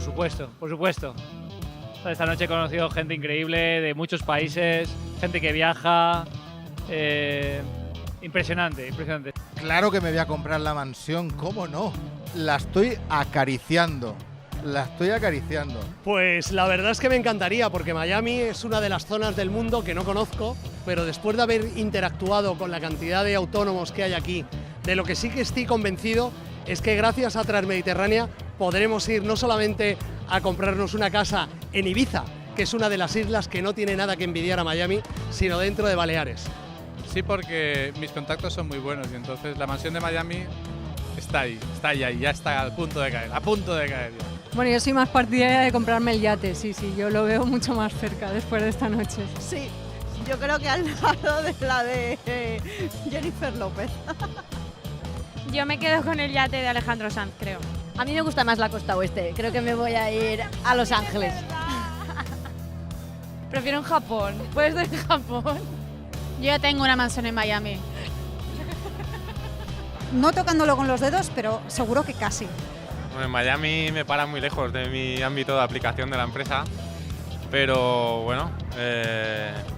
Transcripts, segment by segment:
supuesto, por supuesto. Esta noche he conocido gente increíble de muchos países, gente que viaja. Impresionante, impresionante. Claro que me voy a comprar la mansión, ¿cómo no? La estoy acariciando. La estoy acariciando. Pues la verdad es que me encantaría, porque Miami es una de las zonas del mundo que no conozco, pero después de haber interactuado con la cantidad de autónomos que hay aquí, de lo que sí que estoy convencido es que gracias a Transmediterránea podremos ir no solamente a comprarnos una casa en Ibiza, que es una de las islas que no tiene nada que envidiar a Miami, sino dentro de Baleares. Sí, porque mis contactos son muy buenos y entonces la mansión de Miami está ahí, ya está a punto de caer ya. Bueno, yo soy más partidaria de comprarme el yate, sí, yo lo veo mucho más cerca después de esta noche. Sí, yo creo que al lado de la de Jennifer López. Yo me quedo con el yate de Alejandro Sanz, creo. A mí me gusta más la costa oeste, creo que me voy a ir a Los Ángeles. Prefiero en Japón, ¿puedes ir en Japón? Yo tengo una mansión en Miami. No tocándolo con los dedos, pero seguro que casi. Bueno, en Miami me para muy lejos de mi ámbito de aplicación de la empresa, pero bueno,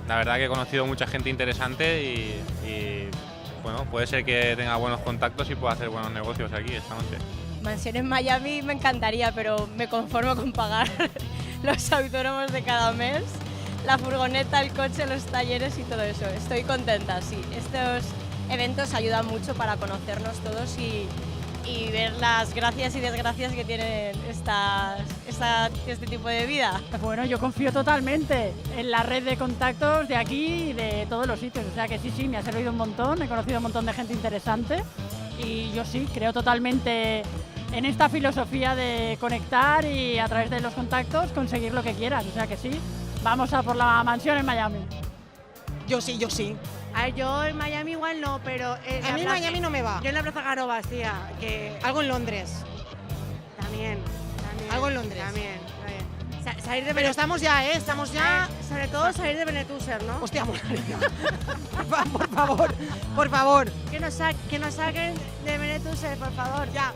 la verdad que he conocido mucha gente interesante y bueno, puede ser que tenga buenos contactos y pueda hacer buenos negocios aquí esta noche. Mansión en Miami me encantaría, pero me conformo con pagar los autónomos de cada mes, la furgoneta, el coche, los talleres y todo eso. Estoy contenta, sí. Estos eventos ayudan mucho para conocernos todos y ver las gracias y desgracias que tienen este tipo de vida. Bueno, yo confío totalmente en la red de contactos de aquí y de todos los sitios, o sea que sí, me ha servido un montón, he conocido un montón de gente interesante y yo sí, creo totalmente en esta filosofía de conectar y a través de los contactos conseguir lo que quieras, o sea que sí, vamos a por la mansión en Miami. Yo sí. A ver, yo en Miami igual no, pero... A mí Miami no me va. Yo en la Plaza Garovas, tía, que... Algo en Londres. También. Algo en Londres. También. Salir de Pero estamos ya, estamos ya... sobre todo salir de Benetúser, ¿no? Hostia, por favor. Que nos saquen de Benetúser, por favor. Ya.